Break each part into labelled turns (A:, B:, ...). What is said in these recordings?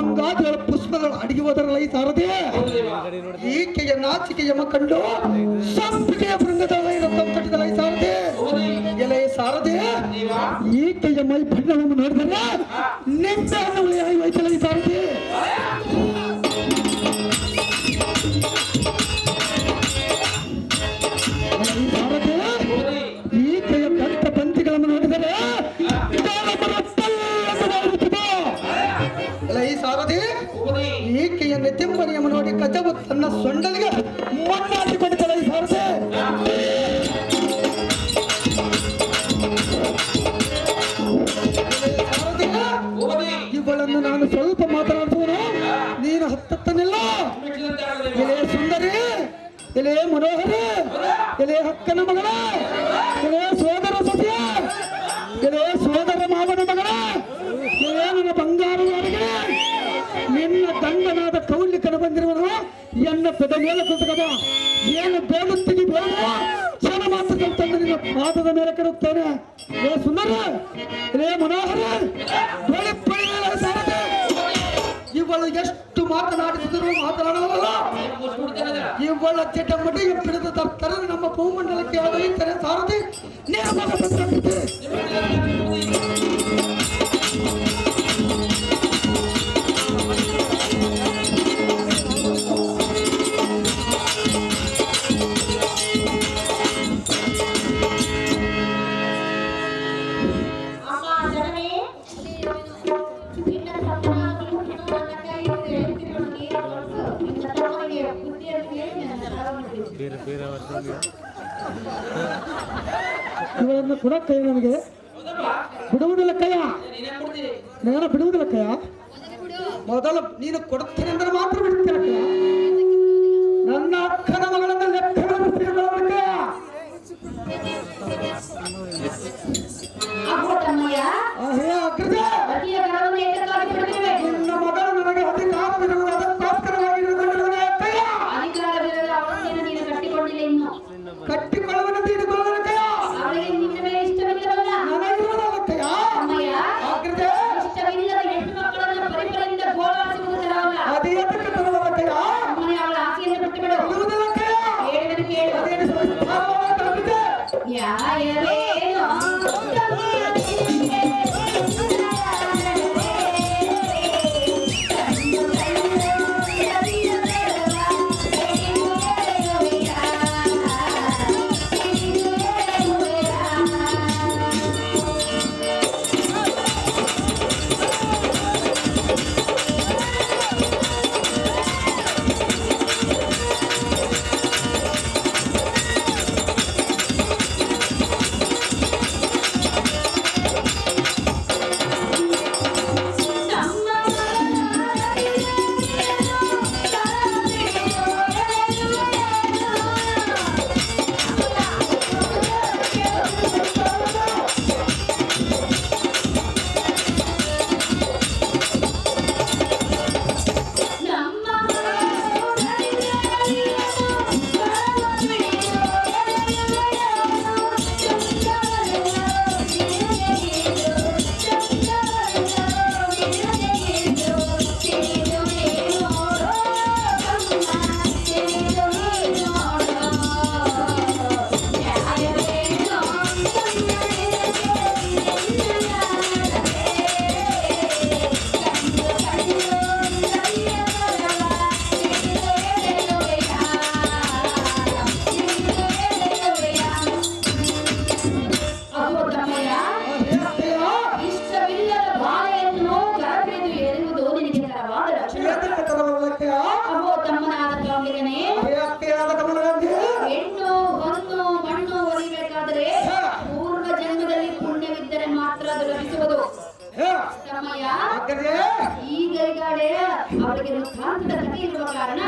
A: ಗಂಗಾಜಲ ಪುಷ್ಪಗಳ ಅಡಿಗೆ ಹೋದರಲ್ಲ ಈ ಸಾರದೆ ಈಕೆಯ ನಾಚಿಕೆಯ ಕಂಡು ಸಂಪಿಗೆಯ ಬೃಂಗದಲ್ಲ ತಟ್ಟಿದಲ್ಲ ಈ ಸಾರದೆ ಎಲೆ ಸಾರದೆ ಈಕೆಯ ಮೈ ಬಣ್ಣವನ್ನು ನೋಡಿದರೆ ನಿಂಬೆ ಹಣ್ಣುಗಳು ಆಯ್ತಲ್ಲ ಈ ಸಾರದೆ ಈಕೆಯ ದಂತ ಪಂಕ್ತಿಗಳನ್ನು ನೋಡಿದರೆ ಈ ಸಾರಥಿ ಈಕೆಯ ನೆತ್ತಿಂಬನಿಯನ್ನು ನೋಡಿ ಕಜವು ತನ್ನ ಸೊಂಡಲಿಗೆ ಮಣ್ಣಾಟಿಕೊಂಡಿದ್ದಲ್ಲ ಈ ಸಾರಥಿ ಇವಳನ್ನು ನಾನು ಸ್ವಲ್ಪ ಮಾತನಾಡುವನು ನೀನು ಹತ್ತತ್ತನಿಲ್ಲ ಎಲೆ ಸುಂದರಿ ಎಲೆ ಮನೋಹರಿ ಎಲೆ ಹಕ್ಕನ ಮಗಳ ಎಲೆ ಸೋದರ ಸತಿಯ ಎಲೆ ಸೋದರ ಮಾವನ ಮಗಳ ಎಲೆ ನನ್ನ ಬಂಗಾರವಾರಿಗೆ ನಿನ್ನ ಗಂಡನಾದ ಕೌಲಿಕನ ಬಂದಿರುವನು ಎನ್ನ ಪದ ಮೇಲೆ ಕುತಕದ ಏನು ಬೇಡುತ್ತೀನಿ ಬೇಡ ಕ್ಷಣ ಮಾತ್ರ ತಂದು ನಿನ್ನ ಪಾದದ ಮೇಲೆ ಕೆಡುತ್ತೇನೆ ಏ ಸುಂದರ ಎಲೆ ಮನೋಹರ ಸಾರಥಿ ಇವಳು ಎಷ್ಟು ಮಾತನಾಡಿಸಿದ್ರು ಮಾತನಾಡಲ್ಲ ಇವಳ ಚಟಮಟಿಗೆ ಹಿಡಿದು ತರ್ತಾರೆ ನಮ್ಮ ಭೂಮಂಡಲಕ್ಕೆ ಒಯ್ತಾರೆ ಸಾರಥಿ ಇವರನ್ನು ಕೂಡ ಕೈ ನನಗೆ ಬಿಡುವುದಿಲ್ಲ ಕಯ್ಯ ನಾನು ಬಿಡುವುದಿಲ್ಲ ಕಯ್ಯ ಮೊದಲು ನೀನು ಕೊಡುತ್ತೇನೆ ಅಂದ್ರೆ ಮಾತ್ರ ಬಿಡುತ್ತೇನೆ ಕಯ್ಯ ನನ್ನ ಅಕ್ಕನ ಮಗಳನ್ನ ನಿನ್ನ ಮಗಳು ನನಗೆ ಅಧಿಕಾರವಿರುವುದು ಕಟ್ಟಿಕೊಳ್ಳುವಂತೆ
B: ಕಾರಣ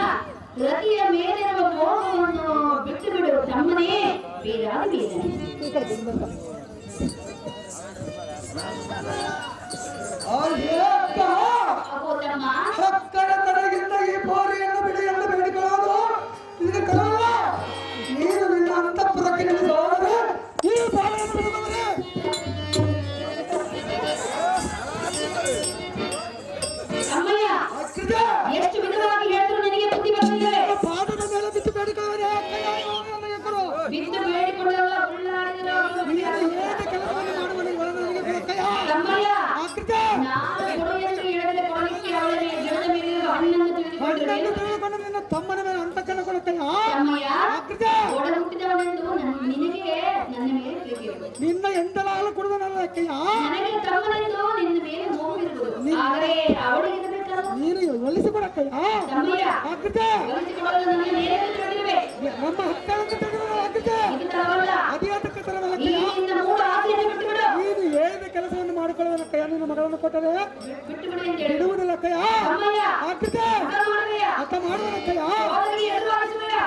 B: ರತಿಯ ಮೇಲಿರುವ ಮೋಹವನ್ನು ಬಿಟ್ಟು ಬಿಡು ತಮ್ಮನೇ ಬೇರಾಗಿ
A: ಹಕ್ಕರ ತನಗಿಂತ ಈ ಬೋರಿಯನ್ನು ಬಿಡಿ ಎಂದು ಬೇಡಿಕೊಳ್ಳೋದು ಇದು ಕಲಲ್ಲ. ನೀನು ನಿನ್ನ ಅಂತಃಪುರಕ್ಕೆ ನಿಲ್ಲಿಸುವವರೇ ಈ ಬಾಳೆಯನ್ನು ಬಿಡುವವರೇ.
B: ಅಮ್ಮಯ್ಯ
A: ಅಕ್ಕಜೆ
B: ನಾನು ಕೊಡುಗೆಯನ್ನು ಹೇಳಿದರೆ ಕೊಡಲಿಕ್ಕೆ ಅವಳೇ ಗಿಡದ ಮೇಲೆ ಹಣ್ಣನ್ನು ತಿಳಿದುಕೊಂಡರೆ
A: ತಿಳಿದುಕೊಂಡು ನಿನ್ನ ತಮ್ಮನ ಮೇಲೆ ಅಂತ ಕಣಕೊಳ್ಳುತ್ತೇಯ
B: ತಮ್ಮಯ್ಯ
A: ಅಕ್ಕಜೆ
B: ಒಡ ಹುಟ್ಟಿದವನೆಂದು ನಿನಗೆ ನನ್ನ ಮೇಲೆ ಪ್ರೀತಿ ಇರುವುದು.
A: ನಿನ್ನ ಎಂಟಲಾಗಲು ಕುಡಿದನಲ್ಲ ಅಕ್ಕಯ್ಯ
B: ನನಗೆ ತಮ್ಮನೆಂದು ನಿನ್ನ ಮೇಲೆ ಹೋಗಿರುವುದು. ಆದರೆ ಅವಳಿಗೆ ಇರಬೇಕಲ್ಲ
A: ನೀನು ಒಲಿಸಿಕೊಡಕ್ಕಯ್ಯ
B: ತಮ್ಮಯ್ಯ
A: ಅಕ್ಕಜೆ
B: ಒಲಿಸಿಕೊಡಲು ನನ್ನ ಮೇಲೆ ತಿಳಿದಿರುವೆ.
A: ನಮ್ಮ ಹಕ್ಕಳಂತ ತಿಳಿದನಲ್ಲ ಅಕ್ಕಜೆ
B: ಇದು ತರವಲ್ಲ.
A: ಅದಿಯಾತಕ್ಕೆ ತರವಲ್ಲ
B: ಈ ನಿನ್ನ ಮೂಲ ಆಸೆಯನ್ನು ಬಿಟ್ಟುಬಿಡು.
A: ನೀನು ಹೇಳಿದ ಕೆಲಸವನ್ನು ಮಾಡಿಕೊಳ್ಳೋದಕ್ಕಯ್ಯ ನಿನ್ನ ಮಗಳನ್ನು ಕೊಟ್ಟರೆ
B: ಬಿಟ್ಟುಬಿಡು ಅಂತ ಹೇಳಿ
A: ಬಿಡುವುದಿಲ್ಲ ಅಕ್ಕಯ್ಯ
B: ತಮ್ಮಯ್ಯ
A: ಅಕ್ಕಜೆ
B: ಹಠ ಮಾಡುವೆಯ?
A: ಅಕ್ಕ ಮಾಡುವನಕ್ಕಯ್ಯ
B: ಸೋದರಿಗೆ ಎದುರು ಹಾಕಿಸುವೆಯ?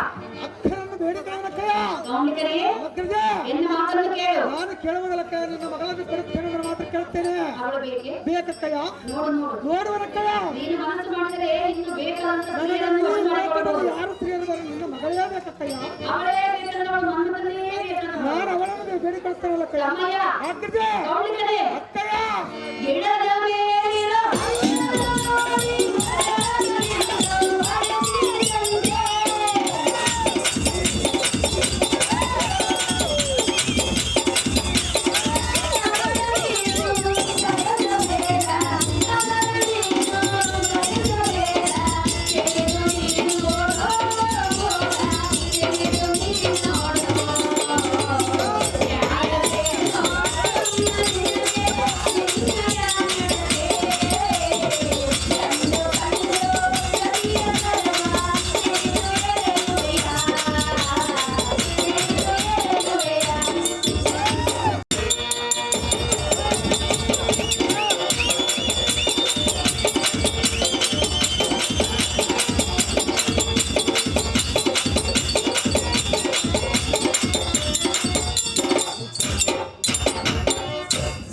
A: ಅಕ್ಕರನ್ನು ಬೇಡಿಕೊಳ್ಳೋನಕ್ಕಯ್ಯ
B: ಗೌಂಡಿಕರೇ,
A: ಅಕ್ಕಜೆ
B: ಎನ್ನ ಮಾತನ್ನು ಕೇಳು.
A: ನಾನು ಕೇಳುವುದಲ್ಲಕ್ಕ ನಿನ್ನ ಮಗಳನ್ನು ಕೊಡುತ್ತೇನೆ ಅಂದ್ರೆ ಮಾತ್ರ ಕೇಳ್ತೇನೆ
B: ಅವಳು ಬೇಕೆ?
A: ಬೇಕಕ್ಕಯ್ಯ
B: ನೋಡು ನೋಡು.
A: ನೋಡುವನಕ್ಕಯ್ಯ
B: ನೀನು ಮನಸ್ಸು ಮಾಡಿದರೆ ಇನ್ನು ಬೇಕಾದಂತ
A: ನನಗೆ
B: ಸ್ತ್ರೀಯನ್ನು ಮದುವೆ ಮಾಡಿಕೊಡಬಹುದು.
A: ಯಾರು ಸ್ತ್ರೀಯರು ಬರಲಿ ನಿನ್ನ ಮಗಳೇ ಬೇಕಕ್ಕಯ್ಯ
B: ಅವಳೇ ಬೇಕಂದವಳು ಮನ್ಮಥನೇ ಬೇಕಂದವಳು.
A: ನಾನು ಅವಳನ್ನು ಬೇಡಿಕೊಳ್ತೇವಲ್ಲಕ್ಕಯ್ಯ
B: ತಮ್ಮಯ್ಯ,
A: ಅಕ್ಕಜೆ
B: ಗೌಂಡಿಕರೇ,
A: ಅಕ್ಕಯ್ಯ
B: ಗಿಡದ ಮೇಲಿರೋ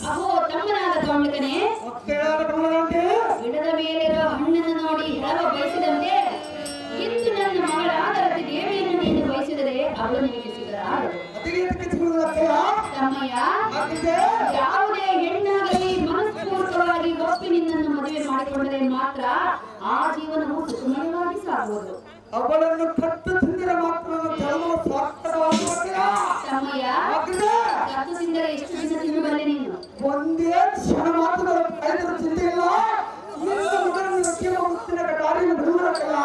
B: ಅಹೋ ತಮ್ಮನಾದ ಗೌಂಡಿಕನೇ,
A: ಅಕ್ಕಯ್ಯ ಕಮಲಂತೆ
B: ಗಿಡದ ಮೇಲಿರೋ ಹಣ್ಣನ್ನು ನೋಡಿ ಹೆಳವ ಬಯಸಿದಂತೆ ಇಂದು ನನ್ನ ಮಗಳಾದ ರತಿ ದೇವಿಯನ್ನು ನೀನು ಬಯಸಿದರೆ ಅವಳು ನಿನಗೆ ಸಿಗಲಾರದು.
A: ಅದಿಗೆ ಸಿಗುವುದು ಅಕ್ಕಯ್ಯ
B: ತಮ್ಮಯ್ಯ,
A: ಅಕ್ಕಜೆ
B: ಯಾವುದೇ ಹೆಣ್ಣಾಗಲಿ ಮನಸ್ಪೂರ್ವಕವಾಗಿ ಒಪ್ಪಿ ನಿನ್ನನ್ನು ಮದುವೆ ಮಾಡಿಕೊಂಡರೆ ಮಾತ್ರ ಆ ಜೀವನವು ಸುಖಮಯವಾಗಿ ಸಾಗುವುದು.
A: ಅವಳನ್ನು ಕತ್ತು ತಿಂದಿರ ಮಾತ್ರ ಜನ್ಮ ಸಾರ್ಥಕವಾಗುವುದಿಲ್ಲ
B: ತಮ್ಮಯ್ಯ,
A: ಅಕ್ಕಜೆ
B: ಕತ್ತು ತಿಂದರೆ ಎಷ್ಟು ದಿನ ತಿನ್ನಬಲ್ಲೆ ನೀನು?
A: ಒಂದೇ ಕ್ಷಣ ಮಾತ್ರ ಕಳೆದರೂ ಚಿಂತೆಯಿಲ್ಲ ನಿನ್ನ ಮಗಳನ್ನು ರಕ್ಷಣೆ ಮಾಡುತ್ತಿನ ಕಾರ್ಯ ಬಿಡುವುದಕ್ಕಲ್ಲ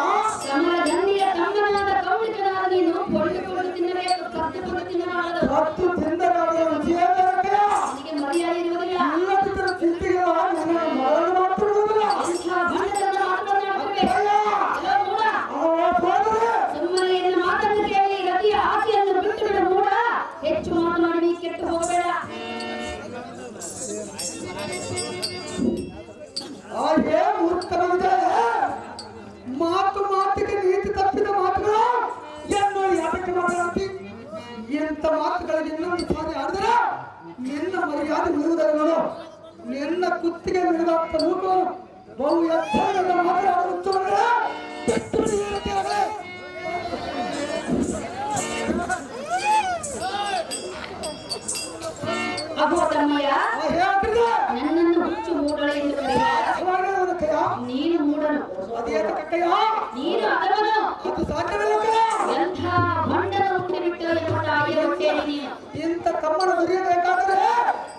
B: ಕಮಲ ಗಂಧಿಯ ತಮ್ಮನಾದ ಕೌಳಿಕನಾದ ನೀನು ಕೊಳ್ಳಿಕೊಂಡು ತಿನ್ನಬೇಕು, ಕತ್ತುಕೊಂಡು ತಿನ್ನಬಾರದು.
A: ಕತ್ತು ತಿಂದರಾದ ರುಚಿಯೇ ಬೇಕಯ್ಯ
B: ನಿನಗೆ ಮರ್ಯಾದೆ ಇರುವುದಿಲ್ಲ.
A: ಇಲ್ಲದಿದ್ದರೆ ಚಿಂತೆಯಿಲ್ಲ ನನ್ನ ಮಗಳನ್ನು ಮಾತುಡುವುದಿಲ್ಲ
B: ಇಂಥ ಭಂಡತನದ ಮಾತನಾಡುತ್ತಿರುವೆ. ಎಲ್ಲೋ ಮೂಢ,
A: ಹೋದರೆ
B: ಸುಮ್ಮನೆ ಎನ್ನ ಮಾತನ್ನು ಕೇಳಿ ರತಿಯ ಆಸೆಯನ್ನು ಬಿಟ್ಟು ಬಿಡು ಮೂಢ. ಹೆಚ್ಚು ಮಾತನಾಡಿ ನೀ ಕೆಟ್ಟು ಹೋಗಬೇಡ.
A: ಹಾಗೆ ಮೂರ್ತನವಿದೆ ಮಾತು ಮಾತಿಗೆ ನೀತಿ ತಪ್ಪಿದ ಮಾತುಗಳು ಏನು ಯಾತಕ್ಕೆ ಮಾತನಾಡ್ತಿ ಇಂಥ ಮಾತುಗಳಿಗೆ ಇನ್ನೊಂದು ಸಾರಿ ಆಡಿದರೆ ನಿನ್ನ ಮರ್ಯಾದೆ ಉಳಿಯುವುದಲ್ಲ ನೋಡು ನಿನ್ನ ಕುತ್ತಿಗೆ ಮಿಡಿದಾಗ್ತ ಮೂಟು ಬಹು ಎಚ್ಚರದಿಂದ ಮಾತನಾಡುವುದು ಬಿಟ್ಟು ಬಿಡಿ ಈ ರೀತಿಯಾಗಲೇ.
B: ಅಹೋ ತಮ್ಮಯ್ಯ,
A: ಹೇಳ್ತಿದ್ದೆ
B: ನನ್ನನ್ನು ಹುಚ್ಚು ಮೂಡಳು ಎಂದು ಕರೆಯುವ ನೀನು ಮೂಡನು,
A: ಅದೇತಕ್ಕಯ್ಯ
B: ನೀನು ಅದವನು.
A: ಅದು ಸಾಧ್ಯವಿಲ್ಲ
B: ಎಂಥ ಭಂಡನ ಹುಟ್ಟಿಬಿಟ್ಟು ಎಂಬ ತಾಯಿಯ ಹೊಟ್ಟೆಯಲ್ಲಿ ನೀನು.
A: ಇಂಥ ತಮ್ಮನ ದೊರೆಯಬೇಕಾದರೆ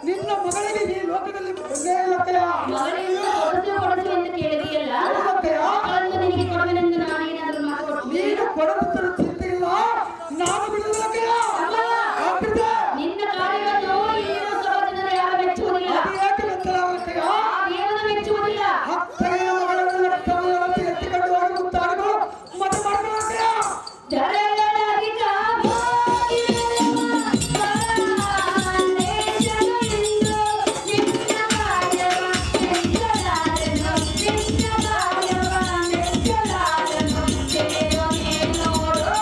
A: ನಿನ್ನ ಮಗಳಿಗೆ ಈ ಲೋಕದಲ್ಲಿ ಒಂದೇ ಇಲ್ಲಕ್ಕಯ್ಯ
B: ಮಗಳಿಂದ ಕೊಡಸು ಎಂದು ಕೇಳಿದೆಯಲ್ಲ, ಮಗಳನ್ನು ನಿನಗೆ ಕೊಡುವೆನೆಂದು ನಾನೇನಾದರೂ ಮಾತು ಕೊಡ್ತೀನಿ.
A: ನೀನು ಕೊಡುತ್ತಿರುವ ಚಿಂತೆ ಇಲ್ಲ ನಾನು ಬಿಡುವುದಕ್ಕಯ್ಯ
B: ನಿನ್ನ ಕಾರ್ಯವನ್ನು ಏನು ಸಭಾ ಜನರು ಯಾರು ಮೆಚ್ಚುವುದಿಲ್ಲ,
A: ಯಾಕೆ ಮೆಚ್ಚಲಾಗಕ್ಕಯ್ಯ
B: ಆ ದೇವನ ಮೆಚ್ಚುವುದಿಲ್ಲ.
A: ಹತ್ತನೆಯ ಮಗಳನ್ನು ಲೆಕ್ಕವನ್ನು ಎತ್ತಿಕೊಂಡು ಹೋಗಿ ಮುತ್ತಾಡಿಗಳು ಮತ್ತೆ ಮಾಡ್ಕೊಳ್ಳಕ್ಕಯ್ಯ
B: ಜರಳರಿಗ ಭಾಗ್ಯವ ದೇಶಗಳಿಂದು ನಿನ್ನ ಕಾರ್ಯವ ಮೆಚ್ಚಲಾರನು, ನಿನ್ನ ಕಾರ್ಯವ ಮೆಚ್ಚಲಾರನು. ಚೆಲುವ ನೋಡೋ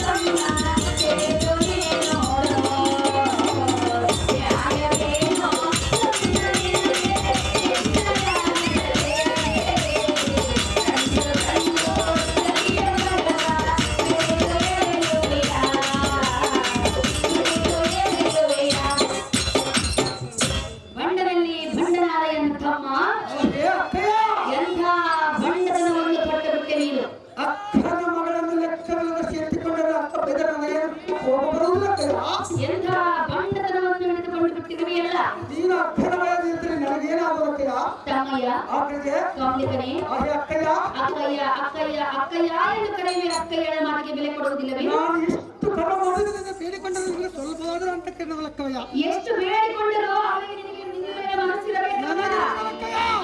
B: ತಮ್ಮ, ಚೆಲುವ ನೋಡೋ ನ್ಯಾಯವೇನೋ ಬಂಡನಲ್ಲಿ ಭಂಡನಾರಾಯಣ ತಮ್ಮ,
A: ಅಕ್ಕಯ್ಯ
B: ಎಂಥ ಭಂಡತನವನ್ನು ಪಟ್ಟುಬಿಟ್ಟೆ ನೀನು.
A: ಅಕ್ಕನ ಮಗಳನ್ನು ಲೆಕ್ಕವಿಲ್ಲದಷ್ಟು ಎತ್ತಿಕೊಂಡರೆ ಅಕ್ಕ ಬೆದರ ನನಗೆ ಕೋಪ ಬರುವುದಿಲ್ಲಕ್ಕಯ್ಯ
B: ಎಂಥ ಭಂಡತನವನ್ನು ಹಿಡಿದುಕೊಂಡು ಬಿಟ್ಟಿರುವೆಯಲ್ಲ.
A: ನೀನು ಅಕ್ಕನ ಮನೆಯಲ್ಲಿ ಇದ್ದರೆ ನನಗೇನಾಗಬೇಕಯ್ಯ
B: ತಮ್ಮಯ್ಯ
A: ಆಕೆಗೆ
B: ಸ್ವಾಮಿಕನೇ
A: ಅಕ್ಕಯ್ಯ
B: ಅಕ್ಕಯ್ಯ ಅಕ್ಕಯ್ಯ ಅಕ್ಕಯ್ಯ ಎಂದು ಕರೆಯುವೆ. ಅಕ್ಕಯ್ಯಳ ಮಾತಿಗೆ ಬೆಲೆ ಕೊಡುವುದಿಲ್ಲವೇ?
A: ನಾನು ಎಷ್ಟು ಕ್ರಮ ಮಾಡಿದ್ರಿಂದ ಬೇಡಿಕೊಂಡರೆ ಸ್ವಲ್ಪವಾದರೂ ಅಂತ ಕೇಳಲಕ್ಕಯ್ಯ.
B: ಎಷ್ಟು ಬೇಡಿಕೊಂಡರೂ ಅವಳಿಗೆ ನಿನಗೆ ನಿನ್ನ ಮೇಲೆ ಮನಸ್ಸಿರಬೇಕಲ್ಲ.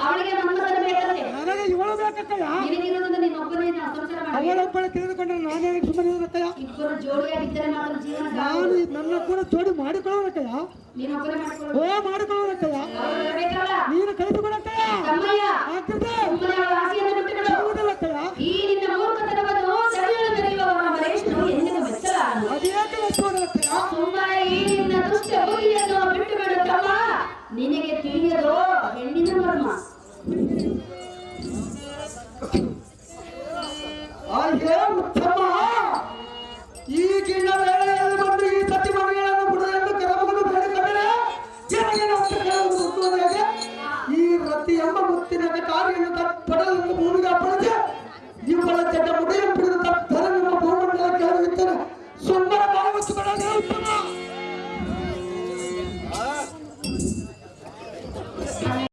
B: ಅವಳಿಗೆ ಮನ್ಮಥನ ಬೇಕಂತೆ.
A: ನನಗೆ ಇವಳು ಬೇಕಕ್ಕಯ್ಯ.
B: ನಿನಗಿರುವುದು ನಿನ್ನೊಬ್ಬನೇ ಸಂಸಾರ ಮಾಡಿ
A: ಅವಳೊಬ್ಬಳೆ ತಿಳಿದುಕೊಂಡ್ರೆ ನಾನೇ ಸುಮ್ಮನೆ ಇರಬೇಕಯ್ಯ.
B: ಇಬ್ಬರು ಜೋಡಿಯಾಗಿದ್ದರೆ ಮಾತ್ರ ಜೀವನ
A: ನಾನು ನನ್ನ ಕೂಡ ಜೋಡಿ ಮಾಡಿಕೊಳ್ಳೋದಕ್ಕಯ್ಯ.
B: ನೀನೊಬ್ಬನೇ ಮಾಡಿಕೊಳ್ಳು.
A: ಮಾಡಿಕೊಳ್ಳೋದಕ್ಕಯ್ಯ.
B: ಅವರು ಬೇಕಲ್ಲ.
A: ನೀನು ಕಲಿತುಕೊಳ್ಳಕ್ಕಯ್ಯ.
B: ತಮ್ಮಯ್ಯ
A: ಆಗ್ತದೆ
B: ಸುಮ್ಮನೆ ಅವಳ ಆಸೆಯನ್ನು ಬಿಟ್ಟುಬಿಡು.
A: ಸಿಗುವುದಿಲ್ಲಕ್ಕಯ್ಯ.
B: ಈ ನಿನ್ನ ಮೂರ್ಖತನವನ್ನು ತಡೆಯಲು ಮೆರೆಯುವವರ ಮರೇಶ್ನು ಎಂದಿಗೂ ಮೆಚ್ಚಲಾರನು.
A: ಅದೇಕೆ ಮೆಚ್ಚುವುದಿಲ್ಲಕ್ಕಯ್ಯ?
B: ಸುಮ್ಮನೆ ಈ ನಿನ್ನ ದುಷ್ಟ ಬುದ್ಧಿಯನ್ನು ಬಿಟ್ಟು ಬಿಡು ತಮ್ಮ. ನಿನಗೆ ತಿಳಿಯದೋ ಹೆಣ್ಣಿನ ಮರ್ಮ.
A: ಹಾಗೆ ಉತ್ತಮ. ಈಗಿನ ವೇಳೆಯಲ್ಲಿ ಬಂದು ಈ ಸತಿ ಮನೆಗಳನ್ನು ಬಿಡುವುದೆಂದು ಕರಮಗನು ಬೇಡಿಕೊಂಡರೆ ಜನಗೇನು ಅಂತ ಕೇಳುವುದು ಉತ್ತಮವಾಗಿ. ಈ ರತಿ ಎಂಬ ಮುತ್ತಿನ ಕಾರ್ಯವನ್ನು ಪಡಲು ಭೂಮಿಗೆ ಅಪ್ಪಳಿಸಿ ಇವಳ ಜನ ಮುಡಿಯನ್ನು